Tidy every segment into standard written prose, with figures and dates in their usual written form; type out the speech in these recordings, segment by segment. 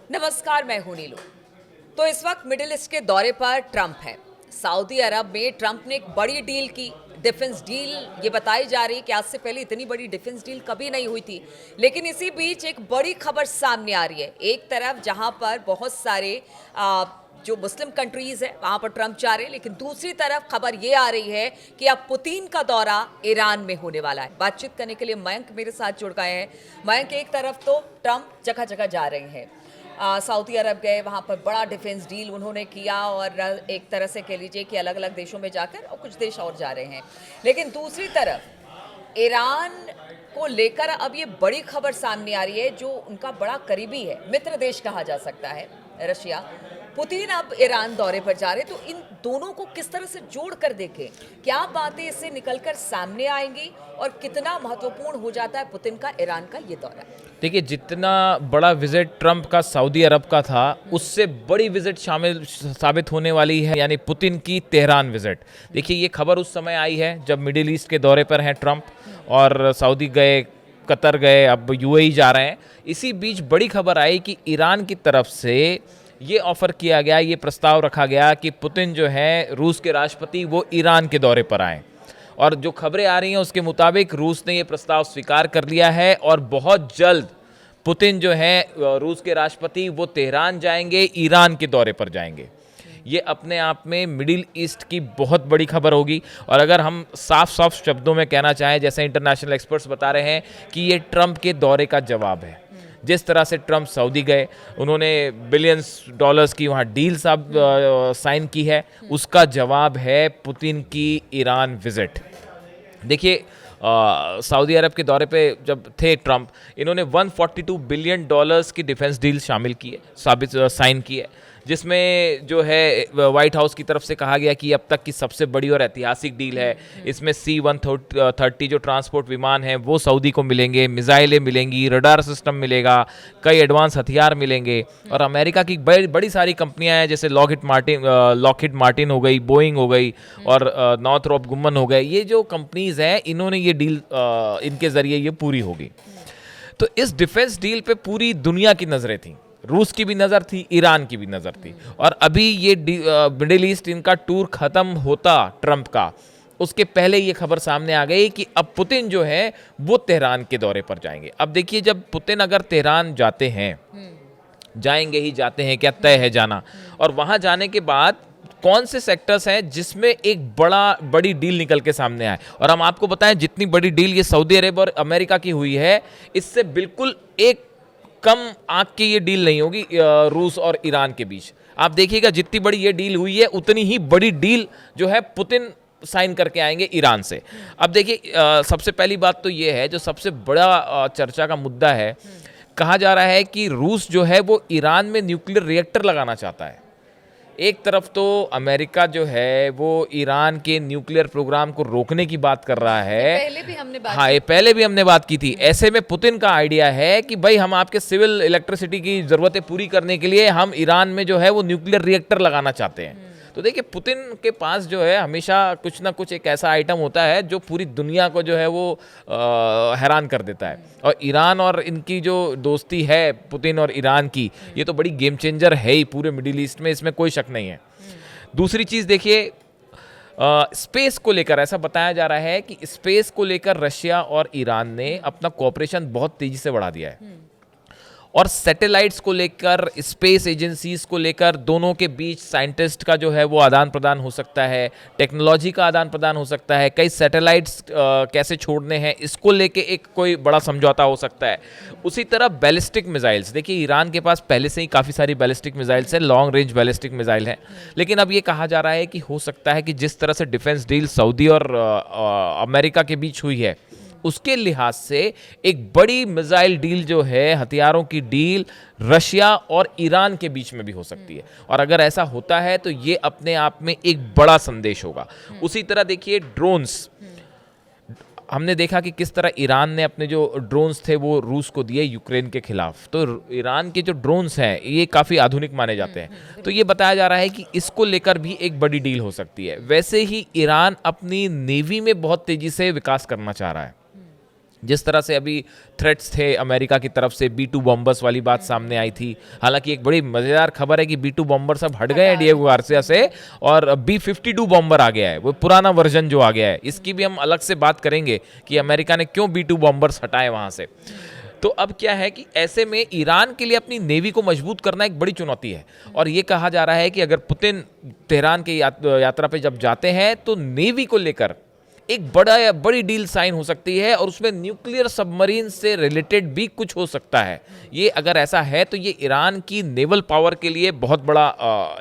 नमस्कार, मैं हूं नीलू। तो इस वक्त मिडिल ईस्ट के दौरे पर ट्रंप है। सऊदी अरब में ट्रंप ने एक बड़ी डील की, डिफेंस डील। ये बताई जा रही है कि आज से पहले इतनी बड़ी डिफेंस डील कभी नहीं हुई थी। लेकिन इसी बीच एक बड़ी खबर सामने आ रही है। एक तरफ जहां पर बहुत सारे जो मुस्लिम कंट्रीज है वहां पर ट्रंप जा रहे हैं, लेकिन दूसरी तरफ खबर ये आ रही है कि अब पुतिन का दौरा ईरान में होने वाला है। बातचीत करने के लिए मयंक मेरे साथ जुड़ गए हैं। मयंक, एक तरफ तो ट्रंप जगह जगह जा रहे हैं, सऊदी अरब गए, वहाँ पर बड़ा डिफेंस डील उन्होंने किया, और एक तरह से कह लीजिए कि अलग अलग देशों में जाकर और कुछ देश और जा रहे हैं। लेकिन दूसरी तरफ ईरान को लेकर अब ये बड़ी खबर सामने आ रही है, जो उनका बड़ा करीबी है, मित्र देश कहा जा सकता है, रशिया। पुतिन अब ईरान दौरे पर जा रहे, तो इन दोनों को किस तरह से जोड़ कर देखें, क्या बातें इससे निकलकर सामने आएंगी और कितना महत्वपूर्ण हो जाता है पुतिन का ईरान का ये दौरा? देखिए, जितना बड़ा विजिट ट्रंप का सऊदी अरब का था, उससे बड़ी विजिट शामिल साबित होने वाली है, यानी पुतिन की तेहरान विजिट। देखिए, ये खबर उस समय आई है जब मिडिल ईस्ट के दौरे पर हैं ट्रंप, और सऊदी गए, कतर गए, अब यूएई जा रहे हैं। इसी बीच बड़ी खबर आई कि ईरान की तरफ से ये ऑफर किया गया, ये प्रस्ताव रखा गया कि पुतिन जो है, रूस के राष्ट्रपति, वो ईरान के दौरे पर आएँ। और जो खबरें आ रही हैं उसके मुताबिक रूस ने ये प्रस्ताव स्वीकार कर लिया है, और बहुत जल्द पुतिन जो है, रूस के राष्ट्रपति, वो तेहरान जाएंगे, ईरान के दौरे पर जाएंगे। ये अपने आप में मिडिल ईस्ट की बहुत बड़ी खबर होगी। और अगर हम साफ साफ शब्दों में कहना चाहें, जैसे इंटरनेशनल एक्सपर्ट्स बता रहे हैं कि ये ट्रंप के दौरे का जवाब है। जिस तरह से ट्रंप सऊदी गए, उन्होंने बिलियंस डॉलर्स की वहाँ डील साइन की है, उसका जवाब है पुतिन की ईरान विजिट। देखिए, सऊदी अरब के दौरे पे जब थे ट्रंप, इन्होंने 142 बिलियन डॉलर्स की डिफेंस डील शामिल की है, साइन की है, जिसमें जो है व्हाइट हाउस की तरफ से कहा गया कि अब तक की सबसे बड़ी और ऐतिहासिक डील है। इसमें C-130 जो ट्रांसपोर्ट विमान हैं वो सऊदी को मिलेंगे, मिसाइलें मिलेंगी, रडार सिस्टम मिलेगा, कई एडवांस हथियार मिलेंगे, और अमेरिका की बड़ी सारी कंपनियां हैं, जैसे लॉकहीड मार्टिन हो गई, बोइंग हो गई, और नॉर्थरॉप गुम्मन हो गए। ये जो कंपनीज हैं, इन्होंने ये डील, इनके जरिए ये पूरी होगी। तो इस डिफेंस डील पे पूरी दुनिया की नजरें थी, रूस की भी नज़र थी, ईरान की भी नज़र थी। और अभी ये मिडिल ईस्ट इनका टूर ख़त्म होता ट्रंप का, उसके पहले ये खबर सामने आ गई कि अब पुतिन जो है वो तेहरान के दौरे पर जाएंगे। अब देखिए, जब पुतिन अगर तेहरान जाते हैं, जाएंगे ही जाते हैं, क्या तय है जाना, और वहाँ जाने के बाद कौन से सेक्टर्स हैं जिसमें एक बड़ी डील निकल के सामने आए। और हम आपको बताएं, जितनी बड़ी डील ये सऊदी अरब और अमेरिका की हुई है, इससे बिल्कुल एक कम आंक की ये डील नहीं होगी रूस और ईरान के बीच। आप देखिएगा, जितनी बड़ी ये डील हुई है, उतनी ही बड़ी डील जो है पुतिन साइन करके आएंगे ईरान से। अब देखिए, सबसे पहली बात तो ये है, जो सबसे बड़ा चर्चा का मुद्दा है, कहा जा रहा है कि रूस जो है वो ईरान में न्यूक्लियर रिएक्टर लगाना चाहता है। एक तरफ तो अमेरिका जो है वो ईरान के न्यूक्लियर प्रोग्राम को रोकने की बात कर रहा है। पहले भी हमने बात की थी। ऐसे में पुतिन का आइडिया है कि भाई, हम आपके सिविल इलेक्ट्रिसिटी की ज़रूरतें पूरी करने के लिए हम ईरान में जो है वो न्यूक्लियर रिएक्टर लगाना चाहते हैं। तो देखिए, पुतिन के पास जो है हमेशा कुछ ना कुछ एक ऐसा आइटम होता है जो पूरी दुनिया को जो है वो हैरान कर देता है। और ईरान और इनकी जो दोस्ती है, पुतिन और ईरान की, ये तो बड़ी गेम चेंजर है ही पूरे मिडिल ईस्ट में, इसमें कोई शक नहीं है। दूसरी चीज़ देखिए, स्पेस को लेकर ऐसा बताया जा रहा है कि स्पेस को लेकर रशिया और ईरान ने अपना कोऑपरेशन बहुत तेज़ी से बढ़ा दिया है, और सैटेलाइट्स को लेकर, स्पेस एजेंसीज को लेकर, दोनों के बीच साइंटिस्ट का जो है वो आदान प्रदान हो सकता है, टेक्नोलॉजी का आदान प्रदान हो सकता है, कई सैटेलाइट्स कैसे छोड़ने हैं, इसको लेके एक कोई बड़ा समझौता हो सकता है। उसी तरह बैलिस्टिक मिसाइल्स, देखिए ईरान के पास पहले से ही काफ़ी सारी बैलिस्टिक मिसाइल्स हैं, लॉन्ग रेंज बैलिस्टिक मिसाइल हैं। लेकिन अब ये कहा जा रहा है कि हो सकता है कि जिस तरह से डिफेंस डील सऊदी और अमेरिका के बीच हुई है, उसके लिहाज से एक बड़ी मिसाइल डील जो है, हथियारों की डील, रशिया और ईरान के बीच में भी हो सकती है। और अगर ऐसा होता है तो ये अपने आप में एक बड़ा संदेश होगा। उसी तरह देखिए, ड्रोन्स, हमने देखा कि किस तरह ईरान ने अपने जो ड्रोन्स थे वो रूस को दिए यूक्रेन के खिलाफ। तो ईरान के जो ड्रोन्स हैं ये काफ़ी आधुनिक माने जाते हैं। तो ये बताया जा रहा है कि इसको लेकर भी एक बड़ी डील हो सकती है। वैसे ही ईरान अपनी नेवी में बहुत तेज़ी से विकास करना चाह रहा है। जिस तरह से अभी थ्रेट्स थे अमेरिका की तरफ से B-2 बॉम्बर्स वाली बात सामने आई थी। हालांकि एक बड़ी मज़ेदार खबर है कि B-2 बॉम्बर्स अब हट गए हैं डिएगो गार्सिया से और B-52 बॉम्बर आ गया है, वो पुराना वर्जन जो आ गया है। इसकी भी हम अलग से बात करेंगे कि अमेरिका ने क्यों B-2 बॉम्बर्स हटाए वहाँ से। तो अब क्या है कि ऐसे में ईरान के लिए अपनी नेवी को मजबूत करना एक बड़ी चुनौती है और ये कहा जा रहा है कि अगर पुतिन तेहरान की यात्रा पे जब जाते हैं तो नेवी को लेकर एक बड़ी डील साइन हो सकती है और उसमें न्यूक्लियर सबमरीन से रिलेटेड भी कुछ हो सकता है। ये अगर ऐसा है तो ये ईरान की नेवल पावर के लिए बहुत बड़ा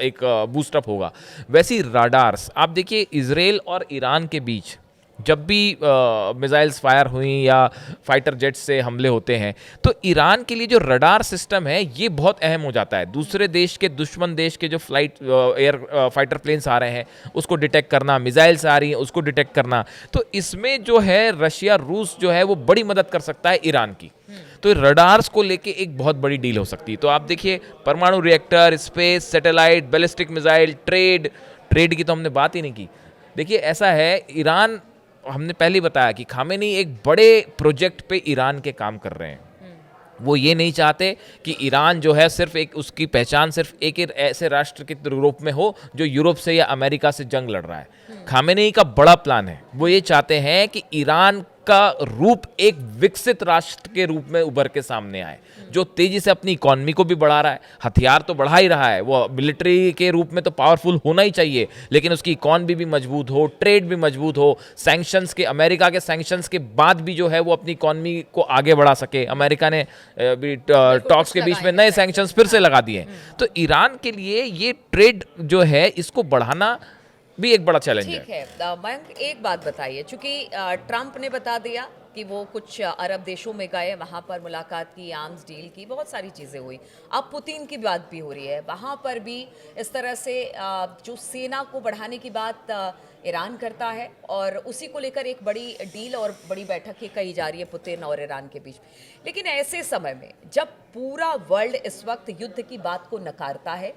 एक बूस्टअप होगा। वैसी राडार्स आप देखिए, इजराइल और ईरान के बीच जब भी मिसाइल्स फायर हुई या फाइटर जेट्स से हमले होते हैं तो ईरान के लिए जो रडार सिस्टम है ये बहुत अहम हो जाता है। दूसरे देश के, दुश्मन देश के जो एयर फाइटर प्लेन्स आ रहे हैं उसको डिटेक्ट करना, मिसाइल्स आ रही हैं उसको डिटेक्ट करना, तो इसमें जो है रशिया रूस जो है वो बड़ी मदद कर सकता है ईरान की। तो रडार्स को लेके एक बहुत बड़ी डील हो सकती है। तो आप देखिए, परमाणु reactor, space, satellite, ballistic missile, trade की तो हमने बात ही नहीं की। देखिए ऐसा है, ईरान, हमने पहले ही बताया कि खामेनी एक बड़े प्रोजेक्ट पे ईरान के काम कर रहे हैं। वो ये नहीं चाहते कि ईरान जो है सिर्फ एक, उसकी पहचान सिर्फ एक ऐसे राष्ट्र के रूप में हो जो यूरोप से या अमेरिका से जंग लड़ रहा है। खामेनी का बड़ा प्लान है, वो ये चाहते हैं कि ईरान का रूप एक विकसित राष्ट्र के रूप में उभर के सामने आए, जो तेजी से अपनी इकॉनमी को भी बढ़ा रहा है, हथियार तो बढ़ा ही रहा है, वो मिलिट्री के रूप में तो पावरफुल होना ही चाहिए, लेकिन उसकी इकॉनमी भी मजबूत हो, ट्रेड भी मजबूत हो, सैंक्शंस के, अमेरिका के सैंक्शंस के बाद भी जो है वो अपनी इकॉनमी को आगे बढ़ा सके। अमेरिका ने भी टॉक्स के बीच में नए सैंक्शंस फिर से लगा दिए। तो ईरान के लिए ये ट्रेड जो है इसको बढ़ाना भी एक बड़ा चैलेंज है। ठीक है मयंक, एक बात बताइए, चूंकि ट्रंप ने बता दिया कि वो कुछ अरब देशों में गए, वहाँ पर मुलाकात की, आर्म्स डील की, बहुत सारी चीज़ें हुई। अब पुतिन की बात भी हो रही है, वहाँ पर भी इस तरह से जो सेना को बढ़ाने की बात ईरान करता है और उसी को लेकर एक बड़ी डील और बड़ी बैठक ही कही जा रही है पुतिन और ईरान के बीच। लेकिन ऐसे समय में जब पूरा वर्ल्ड इस वक्त युद्ध की बात को नकारता है,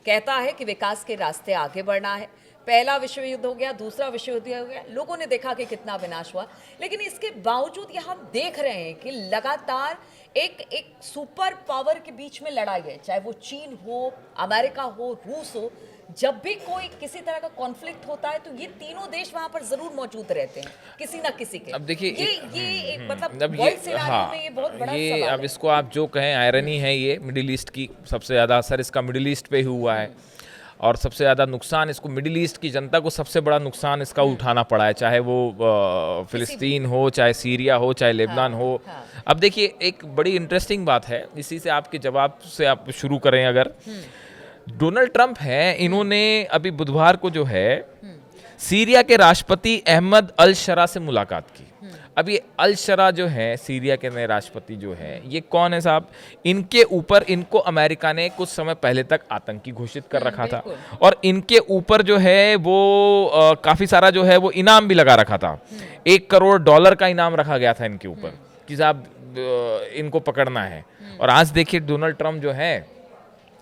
कहता है कि विकास के रास्ते आगे बढ़ना है, पहला विश्व युद्ध हो गया, दूसरा विश्व युद्ध हो गया, लोगों ने देखा कि कितना विनाश हुआ, लेकिन इसके बावजूद ये हम देख रहे हैं कि लगातार एक सुपर पावर के बीच में लड़ाई है, चाहे वो चीन हो, अमेरिका हो, रूस हो। जब भी कोई किसी तरह का कॉन्फ्लिक्ट होता है तो ये तीनों देश वहां पर जरूर मौजूद रहते हैं, किसी ना किसी के। अब देखिए, ये एक मतलब अब वर्ल्ड सिनेरियो में ये बहुत बड़ा ये सवाल अब है। इसको आप जो कहें, आयरनी है, ये मिडिल ईस्ट की सबसे ज़्यादा असर इसका मिडिल ईस्ट पे ही हुआ है और सबसे ज़्यादा नुकसान इसको, मिडिल ईस्ट की जनता को सबसे बड़ा नुकसान इसका उठाना पड़ा है, चाहे वो फिलिस्तीन हो, चाहे सीरिया हो, चाहे लेबनान हो। अब देखिए, एक बड़ी इंटरेस्टिंग बात है, इसी से आपके जवाब से आप शुरू करें अगर, डोनाल्ड ट्रंप हैं, इन्होंने अभी बुधवार को जो है सीरिया के राष्ट्रपति अहमद अल शरा से मुलाकात की। अब ये अल शरा जो है, सीरिया के नए राष्ट्रपति जो है, ये कौन है साहब? इनके ऊपर, इनको अमेरिका ने कुछ समय पहले तक आतंकी घोषित कर रखा था और इनके ऊपर जो है वो काफ़ी सारा जो है वो इनाम भी लगा रखा था। $1 करोड़ का इनाम रखा गया था इनके ऊपर कि साहब इनको पकड़ना है। और आज देखिए डोनाल्ड ट्रंप जो है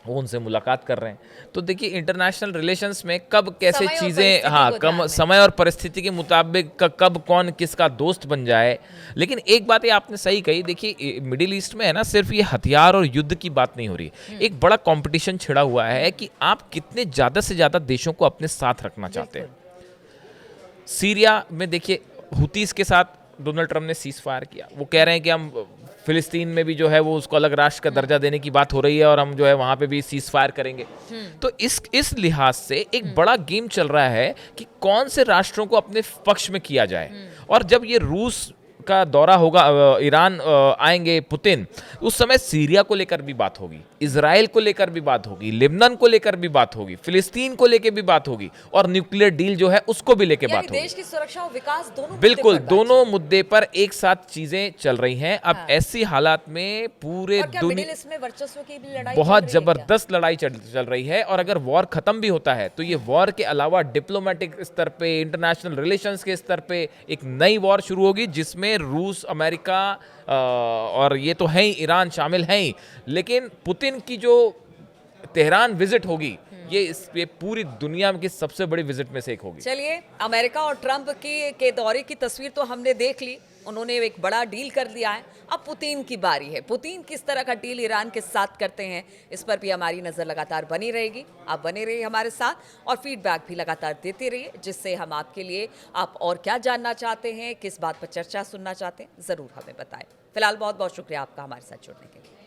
वो उनसे मुलाकात कर रहे हैं। तो देखिए, इंटरनेशनल रिलेशंस में कब कैसे चीज़ें, हाँ, कम समय और परिस्थिति के मुताबिक कब कौन किसका दोस्त बन जाए। लेकिन एक बात ये आपने सही कही, देखिए मिडिल ईस्ट में है ना, सिर्फ ये हथियार और युद्ध की बात नहीं हो रही, एक बड़ा कंपटीशन छिड़ा हुआ है कि आप कितने ज़्यादा से ज़्यादा देशों को अपने साथ रखना चाहते हैं। सीरिया में देखिए, हुतीस के साथ डोनाल्ड ट्रंप ने सीज फायर किया, वो कह रहे हैं कि हम फिलिस्तीन में भी जो है वो उसको अलग राष्ट्र का दर्जा देने की बात हो रही है और हम जो है वहाँ पे भी सीज फायर करेंगे। तो इस लिहाज से एक बड़ा गेम चल रहा है कि कौन से राष्ट्रों को अपने पक्ष में किया जाए। और जब ये रूस का दौरा होगा, ईरान आएंगे पुतिन, उस समय सीरिया को लेकर भी बात होगी, इजराइल को लेकर भी बात होगी, लेबनान को लेकर भी बात होगी, फिलिस्तीन को लेकर भी बात होगी और न्यूक्लियर डील जो है उसको भी लेकर बात होगी। देश की सुरक्षा और विकास दोनों, बिल्कुल, दोनों मुद्दे पर एक साथ चीजें चल रही हैं। अब ऐसी हालात में पूरे दुनिया में वर्चस्व की भी लड़ाई, बहुत जबरदस्त लड़ाई चल रही है। और अगर वॉर खत्म भी होता है तो ये वॉर के अलावा डिप्लोमेटिक स्तर पे, इंटरनेशनल रिलेशंस के स्तर पे एक नई वॉर शुरू होगी जिसमें रूस, अमेरिका और ये तो है ही, ईरान शामिल है ही, लेकिन पुतिन की जो तेहरान विजिट होगी ये पूरी दुनिया की सबसे बड़ी विजिट में से एक होगी। चलिए, अमेरिका और ट्रंप के दौरे की तस्वीर तो हमने देख ली, उन्होंने एक बड़ा डील कर लिया है। अब पुतिन की बारी है। पुतिन किस तरह का डील ईरान के साथ करते हैं, इस पर भी हमारी नज़र लगातार बनी रहेगी। आप बने रहिए हमारे साथ और फीडबैक भी लगातार देते रहिए, जिससे हम आपके लिए आप और क्या जानना चाहते हैं, किस बात पर चर्चा सुनना चाहते हैं, ज़रूर हमें बताएं। फिलहाल बहुत बहुत शुक्रिया आपका हमारे साथ जुड़ने के लिए।